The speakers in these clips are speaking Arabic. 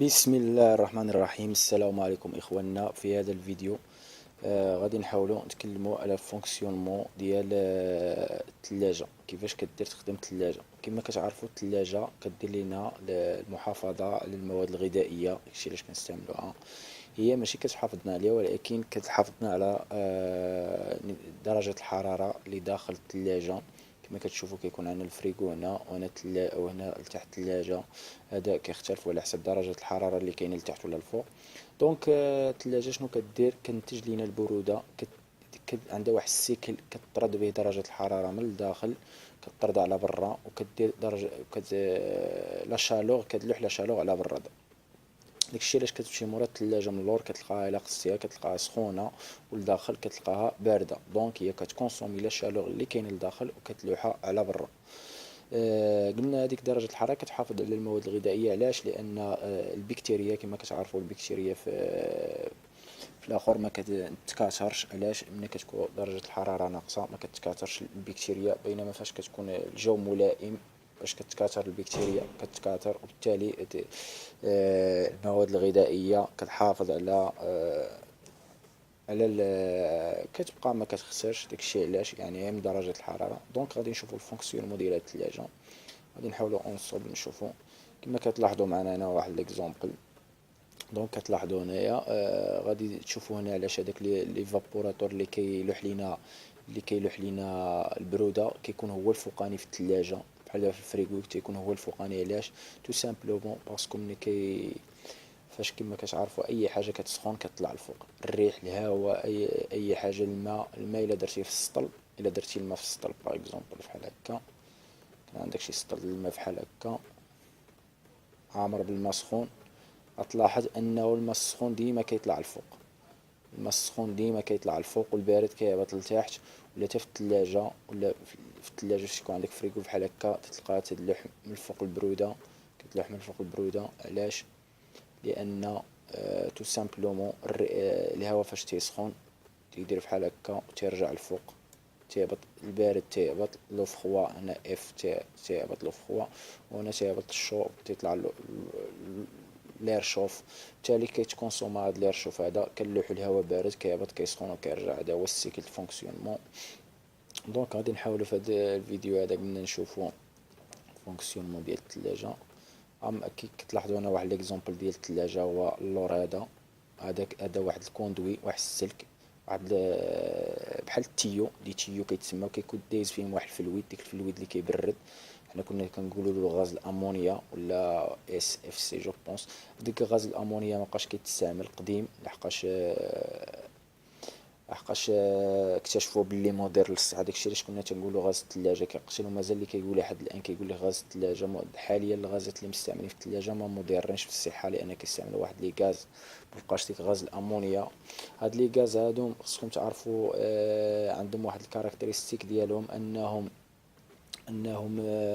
بسم الله الرحمن الرحيم. السلام عليكم اخواننا. في هذا الفيديو غادي نحاولوا نتكلموا على الفونكسيونمون ديال الثلاجه، كيفاش كدير تخدم الثلاجه. كما كتعرفوا الثلاجه كدير لنا المحافظه على المواد الغذائيه، داكشي علاش كنستعملوها. هي ماشي كتحافظنا عليها، ولكن كتحافظنا على درجه الحراره اللي داخل الثلاجه. كما كتشوفوا كيكون عندنا الفريغو هنا، وهنا لتحت الثلاجه. هذا كيختلف على حسب درجه الحراره اللي كاينه لتحت ولا الفوق. دونك الثلاجه شنو كدير؟ كنتج لينا البروده. عندها واحد السيكل كتطرد به درجه الحراره من الداخل، كتطرد على برا، وكدير درجه لا شالور، كتلوح لا شالور على برا. داكشي علاش كتمشي مورا الثلاجه من اللور كتلقاها الا قصتيها كتلقاها سخونه، والداخل كتلقاها بارده. دونك هي كتكونسومي لا شالور اللي كاين لداخل وكتلوحها على برا. قلنا هذيك درجة الحرارة كتحافظ على المواد الغذائية. علاش؟ لأن البكتيريا كما كتعرفوا البكتيريا في الآخر ما كتتكاثرش. علاش؟ ملي كتكون درجة الحرارة ناقصة ما كتتكاثرش البكتيريا، بينما فاش كتكون الجو ملائم باش كتكاثر البكتيريا كتكاثر، وبالتالي المواد الغذائية كتحافظ على كتبقى ما كتخسرش. داكشي علاش يعني من درجة الحرارة. دونك غادي نشوفوا الفونكسيونمون ديال هاد الثلاجة، غادي نحاولوا اونصوبل نشوفوا. كما كتلاحظوا معنا هنا واحد ليكزومبل. دونك كتلاحظوا هنايا غادي تشوفوا هنا علاش هذاك لي فابوراتور اللي كيلوح لينا البروده كيكون هو الفوقاني في الثلاجه، بحال في الفريغو تيكون هو الفوقاني. علاش؟ تو سامبلومون باسكو ملي فاش كما كتعرفوا اي حاجه كتسخن كتطلع الفوق. الريح، الهواء، اي حاجه، الماء الا درتيه في السطل، الا درتي الماء في السطل باغ اكزومبل بحال هكا، كان عندك شي سطل ديال الماء بحال هكا عامر بالماء سخون، غتلاحظ انه الماء السخون ديما كيطلع الفوق. الماء السخون ديما كيطلع الفوق والبارد كيهبط لتحت. ولا حتى في الثلاجه، ولا في الثلاجه فاش يكون عندك فريغو بحال هكا تلقاها تدلح من الفوق البروده، كتلوح من الفوق البروده. علاش؟ لان تو سامبلومون الهواء فاش تيسخن تيدير بحال هكا وتيرجع الفوق، تيهبط البارد، تيهبط لو فخوا هنا اف تيهبط لو فخوا، وهنا تيهبط الشو تيطلع لير شوف. بالتالي كيتكونسوما هاد لير شوف هذا، كنلوحو الهواء بارد كيهبط كيسخن وكيرجع. هذا هو السيكل فونكسيونمون. دونك غادي نحاولوا في هذا الفيديو هذا قلنا نشوفوا فونكسيونمون ديال الثلاجه. كي كتلاحظوا هنا واحد ليكزومبل ديال الثلاجه، هو اللور هذا واحد الكوندوي، واحد السلك، واحد بحال التيو، تيو كيتسمى، وكيكون دايز فيهم واحد الفلويد. ديك الفلويد اللي كيبرد حنا كنا كنقولوا له غاز الامونيا ولا اس اف سي جو بونس. ديك غاز الامونيا مابقاش كيتستعمل قديم، لحقاش اكتشفوا باللي مودير للصحه. داكشي علاش كنا تنقولوا غاز الثلاجه كيقتل، ومازال اللي كيقول لحد الان كيقول لك غاز الثلاجه. حاليا الغازات اللي مستعملين في الثلاجه ما مضرينش في الصحه، لان كيستعملوا واحد لي غاز مبقاش ديك غاز الامونيا. هاد لي غاز هادو خصكم تعرفوا عندهم واحد الكاركتيرستيك ديالهم، انهم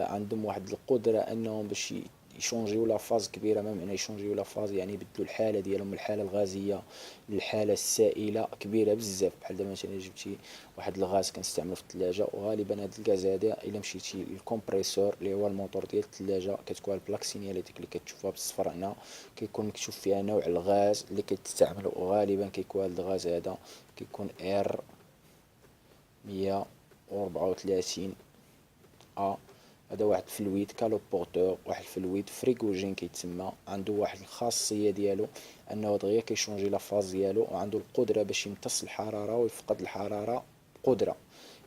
عندهم واحد القدره انهم باش يشونجيو لا فاز كبيره. ما معنى يشونجيو لا فاز؟ يعني يبدلوا الحاله ديالهم من الحاله الغازيه للحاله السائله كبيره بزاف. بحال دابا مثلا جبتي واحد الغاز كنستعملو في الثلاجه، وغالبا هاد الغاز هذا الا مشيتي للكمبريسور اللي هو الموتور ديال الثلاجه، كتكون البلاك سينياليتيك اللي كتشوفها بالصفر هنا، كيكون مكتوب فيها نوع الغاز اللي كتستعملو. وغالبا كيكون هاد الغاز هذا كيكون ار 134 هذا واحد الفلويد كالوبورتور، واحد الفلويد فريغوجين كيتسمى. عنده واحد الخاصيه ديالو انه دغيا كيشونجي لا فاز ديالو، وعنده القدره باش يمتص الحراره ويفقد الحراره بقدره.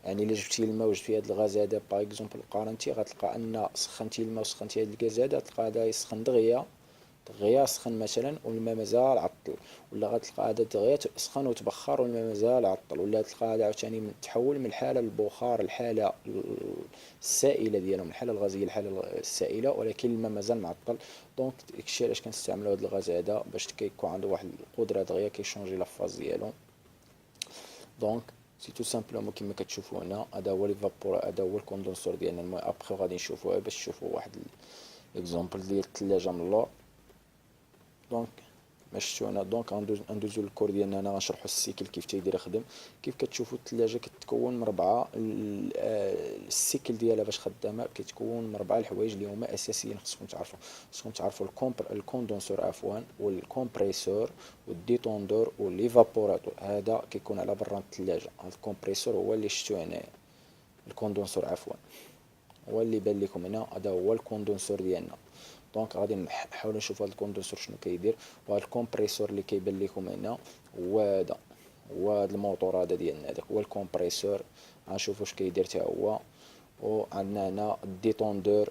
يعني الا جبتي الماء وجبتي فيه هذا الغاز هذا باغ اكزومبل قارنتي، غتلقى ان سخنتي الماء وسخنتي هذا الغاز هذا، تلقى هذا يسخن دغيا دغيا سخن مثلا والماء مازال عطل. ولا غتلقى هذا دغيا سخن وتبخر والماء مازال عطل. ولا تلقى هذا عاوتاني تحول من الحاله للبخار، الحاله السائله ديالهم، الحاله الغازيه الحاله السائله، ولكن الماء مازال معطل. دونك داكشي علاش كنستعملوا هذا الغاز هذا، باش كيكون عنده واحد القدره دغيا كيشونجي لافاز ديالو. دونك سي تو سامبلومون كيما كتشوفوا هنا، هذا هو ليفابور، هذا هو الكوندونسور ديالنا الماء. ابخي غادي نشوفوها باش تشوفوا واحد الاكزومبل ديال الثلاجه من اللور. دونك باش شفتو انا. دونك غندوزو للكور ديالنا، انا غنشرحو السيكل كيف تيدير يخدم. كيف كتشوفوا الثلاجه كتكون من ربعه، السيكل ديالها باش خدامه كيتكون من ربعه الحوايج اللي هما اساسيين خصكم تعرفوا. خصكم تعرفوا الكوندونسور عفوا، والكومبريسور والديتوندور والليفابوراتور. هذا كيكون على برا الثلاجه. هذا الكومبريسور هو اللي شفتو هنايا، الكوندونسور عفوا هو اللي بان لكم هنا، هذا هو الكوندونسور ديالنا. دونك غادي نحاولوا نشوفوا هذا الكوندونسور شنو كيدير. وهذا الكومبريسور اللي كيبان لكم هنا هو هذا، هو هذا الموتور هذا ديالنا، هذاك هو الكومبريسور. غنشوفوا واش كيدير حتى هو. وعندنا هنا الديتوندور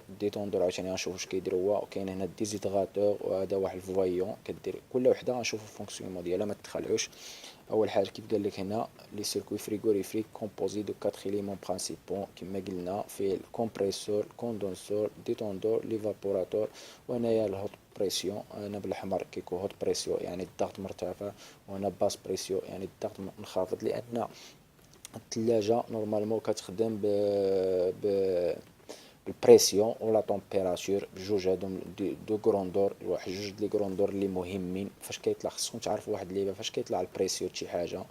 عاوتاني غنشوفوا واش كيدير هو. وكاين هنا الديزيدغاتور، وهذا واحد الفويون كدير كل وحده غنشوفوا الفونكسيونمون ديالها ما تخلعوش. اول حاجه كيف قال لك هنا لي سيركوي فريغوريفريك كومبوزي دو 4 éléments برينسيپaux كما قلنا، في الكومبريسور، الكوندونسور، ديتوندور، ليفابوراتور. وهنايا الهوت بريسيون، هنا بالاحمر كيكون هوت بريسيون يعني الضغط مرتفع، وهنا باس بريسيون يعني الضغط منخفض. لان الثلاجه نورمالمون كتخدم ب البريسيون ولا طومبيراتور، بجوج هادو دو غروندور، واحد جوج لي غروندور اللي مهمين فاش كيطلع. خصكم تعرفوا واحد اللعيبه، فاش كيطلع البريسيون شي حاجه،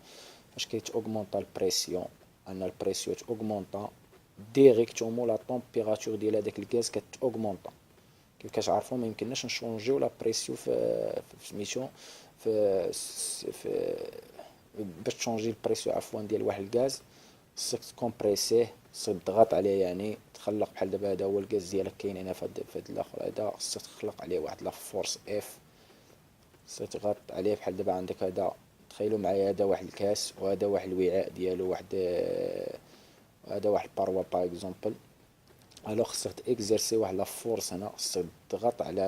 فاش كيتاوغمونطا البريسيون، ان البريسيون تاوغمونطا ديريكتومون لا طومبيراتور ديال هذاك الغاز كتاوغمونطا. كيف كتعرفوا ما يمكنناش نشونجيو لا بريسيون في سميتو في باش تشونجي البريسيون عفوا ديال واحد الغاز. خصك تكومبريسيه، خصك تضغط عليه، يعني تخلق بحال دابا هذا هو الغاز ديالك كاين هنا في هاد الاخر هذا، خصك تخلق عليه واحد لا فورس اف. خصك تضغط عليه بحال دابا عندك هذا، تخيلوا معايا هذا واحد الكاس وهذا واحد الوعاء ديالو، واحد هذا واحد الباروا باغ اكزومبل. الوغ خصك تاكزيرسي واحد لا فورس هنا، خصك تضغط على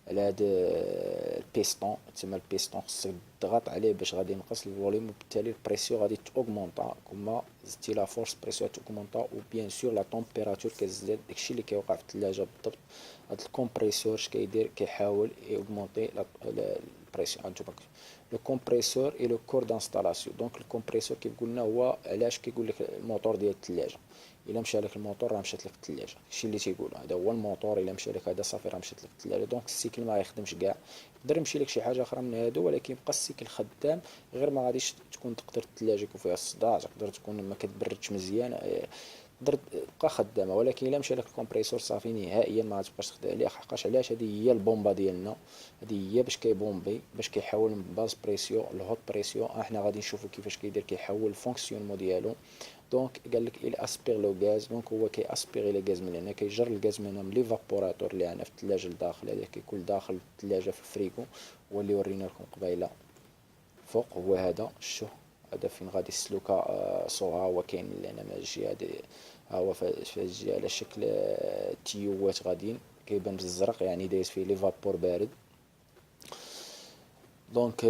هاد البيستون، تسمى البيستون، خصك تضغط عليه باش غادي ينقص الفوليوم، وبالتالي البريسيون غادي تاوغمونطا. كما زدتي لا فورس بريسيون تاوغمونطا، وبيان سور لا طومبيراتور كتزداد. داكشي اللي كيوقع في الثلاجه بالضبط. هاد الكومبريسور اش كيدير؟ كيحاول اوغمونطي البريسيون. انتما لو كومبريسور اي لو كور دانستالاسيون. دونك الكومبريسور كيف قلنا هو علاش كيقول لك الموتور ديال الثلاجه. الا مشى لك الموتور راه مشات لك الثلاجه، هادشي اللي تيقول هذا هو الموتور. الا مشى لك هذا صافي راه مشات لك الثلاجه. دونك السيكل ما يخدمش كاع، يقدر يمشي لك شي حاجه اخرى من هادو، ولكن يبقى السيكل خدام. غير ما غاديش تكون تقدر الثلاجه يكون فيها الصداع، تقدر تكون ما كتبردش مزيان، تقدر تبقى خدامه. ولكن الا مشى لك الكومبريسور صافي نهائيا ما غاتبقاش تخدم عليه. حقاش علاش؟ هذه هي البومبا ديالنا، هذه هي باش كيبومبي، باش كيحول من باز بريسيون لهوت بريسيون. احنا غادي نشوفوا كيفاش كيدير، كيحول الفونكسيونمون ديالو. دونك قال لك il aspire لو غاز. دونك هو كياسبيغي لي غاز من هنا، كيجر الغاز من هنا من ليفابوراتور اللي عندنا في الثلاجه لداخل. هذا كيكون داخل الثلاجه في الفريكو، هو اللي ورينا لكم قبيله فوق. هو هذا شو هذا فين غادي السلوكه صوها، هو كاين لنا من الجهه دي، ها هو في الجهه على شكل تيوات غاديين، كيبان بالزرق يعني دايز فيه لي فابور بارد. دونك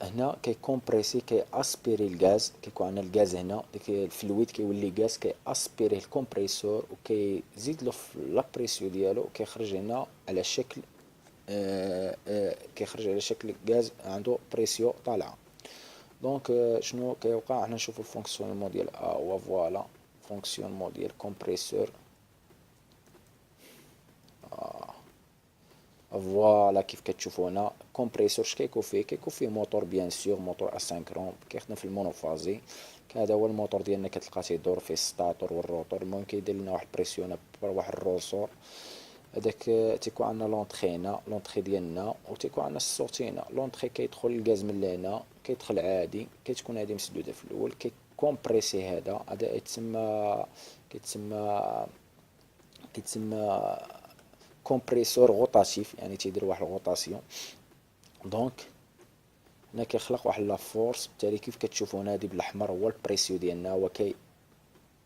هنا كيكومبريسي، كياسبيري الغاز. كيكون عندنا الغاز هنا، ديك الفلويد كيولي غاز، كياسبيري الكومبريسور وكيزيد له لا بريسيون ديالو، وكيخرج هنا على شكل كيخرج على شكل غاز عنده بريسيون طالعه. دونك شنو كيوقع؟ حنا نشوفوا الفونكسيونمون ديال هو فوالا فونكسيونمون ديال كومبريسور. فوالا كيف كتشوفوا هنا كومبريسور اش كيكون فيه؟ كيكون فيه موتور بيان سور، موتور اسانكرون كيخدم في المونوفازي. هذا هو الموتور ديالنا، كتلقى تيدور فيه الستاتور والروتور. المهم كيدير لنا واحد بريسيون واحد الروسور. هذاك تيكون عندنا لونطخي هنا، لونطخي ديالنا، وتيكون عندنا السورتي هنا. لونطخي كيدخل الغاز من لهنا، كيدخل عادي، كتكون هذه مسدوده في الاول، كيكومبريسي. هذا كيتسمى كومبريسور غوطاتيف، يعني تيدير واحد الغوطاسيون. دونك هنا كيخلق واحد لا فورس. بالتالي كيف كتشوفوا هنا هادي بالاحمر هو البريسيو ديالنا، هو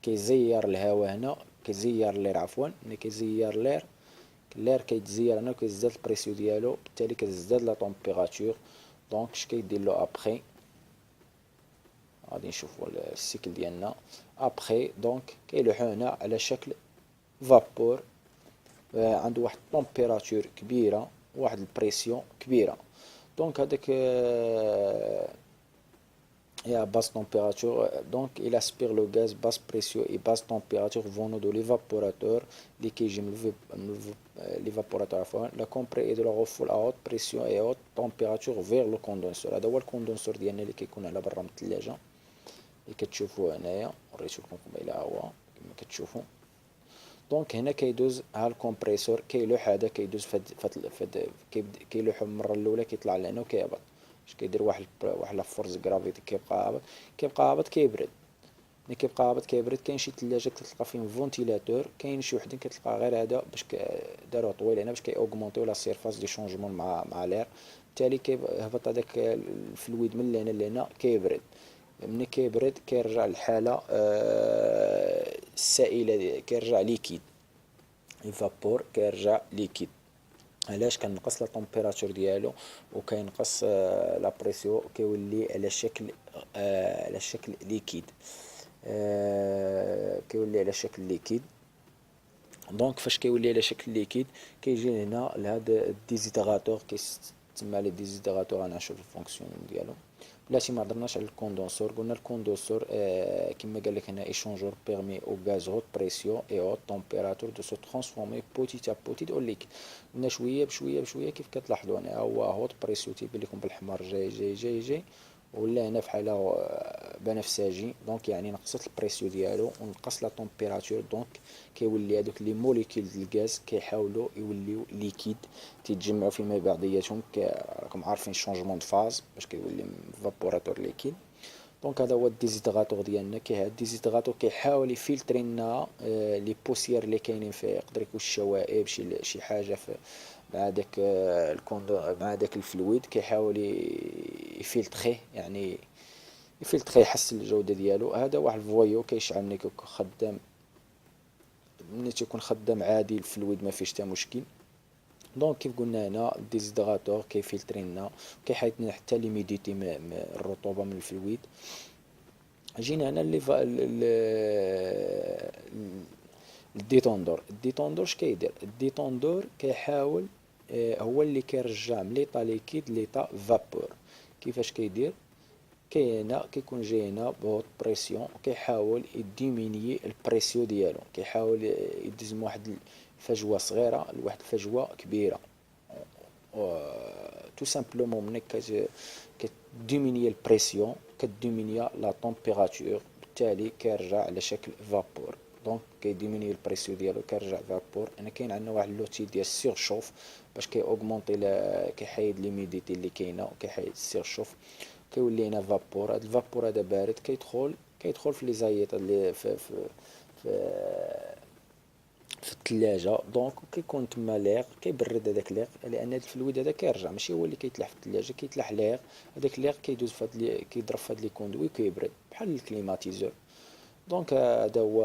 كيزير الهواء هنا، كيزير لير عفوا، ملي كيزير لير كيتزير هنا وكيزداد البريسيو ديالو، بالتالي كتزداد لا طومبيراتور. دونك اش كيدير له ابخي؟ غادي نشوفوا السيكل ديالنا ابخي. دونك كيلوحو هنا على شكل فابور، عنده واحد الطومبيراتور كبيره، واحد البريسيون كبيره. دونك هذاك et à basse température. Donc il aspire le gaz basse pression et basse température venant de l'évaporateur اللي كيجي من l'évaporateur عفوا. La compresse de la refoule à haute pression et haute température vers le condenseur. هذا هو الكوندنسور ديالنا اللي كيكون على برا من الثلاجة اللي كتشوفوه هنايا، وريتو لكم قبيله ها هو كما كتشوفوا. دونك هنا كيدوز ها الكمبريسور كيلوح، هذا كيدوز كيلوح المره الاولى كيطلع لهنا وكيهبط، اش كيدير واحد لا فورس غرافيتي، كيبقى هابط كيبرد. ملي كيبقى هابط كيبرد كاين شي ثلاجات كتلقى فيهم فونتيلاتور، كاين شي وحدين كتلقى غير هذا باش داروه طويل هنا باش كيأوغمونطيو لا سيرفاس دي شونجمون مع لير، بالتالي كيهبط هذاك الفلويد من لهنا لهنا كيبرد. ملي كيبرد كيرجع للحالة السائلة، كيرجع ليكيد، الفابور كيرجع ليكيد. علاش؟ كنقص لا طومبيراتور ديالو وكينقص لا بريسيو، كيولي على شكل ليكيد، كيولي على شكل ليكيد. دونك فاش كيولي على شكل ليكيد كيجي هنا لهذا الديزيدراتور، كيتسمى لي ديزيدراتور. غنشوف الفونكسيون ديالو. بلاتي ما هضرناش على الكوندونسور. قلنا الكوندونسور كما قال لك هنا ايشونجور بيرمي او غاز هوت بريسيون اي هوت تمبيراتور دو سو ترانسفورمي بوتيت ا بوتيت او ليكيد. قلنا شويه بشويه بشويه كيف كتلاحظوا هنا هو هوت بريسيون تيبان لكم بالحمر جاي جاي جاي جاي، ولا هنا فحال بنفسجي. دونك يعني نقصت البريسيو ديالو ونقص لا طومبيراتور، دونك كيولي هذوك لي موليكول ديال الغاز كيحاولوا يوليو ليكيد، تيتجمعوا فيما بعضياتهم. راكم عارفين شونجمون دو فاز باش كيولي فابوراتور ليكيد. دونك هذا هو الديزيدراتور ديالنا. هذا الديزيدراتور كيحاول يفلتري لنا لي بوسيير اللي كاينين فيه، يقدر يكون الشوائب شي حاجه في مع داك مع داك الفلويد، كيحاول يفلتريه، يعني يفلتري يحسن الجوده ديالو. هذا واحد الفويو كيشعل ملي كيكون خدام، ملي تيكون خدام عادي الفلويد ما فيش حتى مشكل. دونك كيف قلنا هنا الديزيدراتور كيفلتري لنا، كيحيد لنا حتى ليميديتي الرطوبه من الفلويد. جينا هنا الديتوندور. الديتوندور اش كيدير؟ الديتوندور كيحاول هو اللي كيرجع من ليطا ليكيد ليطا فابور. كيفاش كيدير؟ هنا كيكون جاي هنا بهوت بريسيون، كيحاول يديمينيي البريسيو ديالو، كيحاول يدز من واحد الفجوه صغيره لواحد الفجوه كبيره. تو سامبلومون ملي كديمينيي البريسيون كديمينيا لا طومبيراتور، بالتالي كيرجع على شكل فابور. دونك كيديمينيي البريسيو ديالو كيرجع فابور. انا كاين عندنا واحد لوتي ديال السيرشوف باش كيأوغمونطي كيحيد ليميديتي اللي كاينه وكيحيد السيرشوف، كيولي هنا فابور. هذا الفابور هذا بارد كيدخل في لي زايط اللي في في الثلاجه. دونك كيكون تما ليغ كيبرد هذاك ليغ، لان هذا الفلويد هذا كيرجع ماشي هو اللي كيتلاح في الثلاجه، كيتلاح ليغ. هذاك ليغ كيدوز في هاد كيضرب في هاد لي كوندوي وكيبرد بحال الكليماتيزور. دونك هذا هو.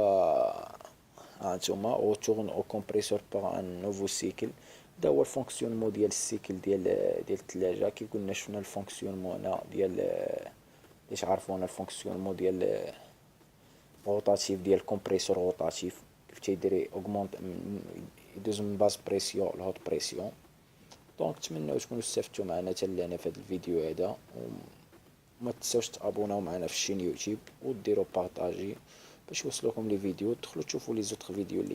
هانتوما او تورن او كومبريسور باغ ان نوفو سيكل. هذا هو الفونكسيونمون ديال السيكل ديال الثلاجه. كي قلنا شفنا الفونكسيونمون هنا ديال باش عرفونا الفونكسيونمون ديال روتاتيف ديال الكمبريسور روتاتيف، كيف تيدير اوغمونط يدوز من باز بريسيون لهوت بريسيون. دونك نتمنى تكونوا استفدتوا معنا حتى لهنا في هذا الفيديو هذا، وما تنساوش تابوناو معنا في الشين يوتيوب وديروا بارطاجي باش يوصلوكم لي فيديو، تدخلوا تشوفوا لي زوتر فيديو اللي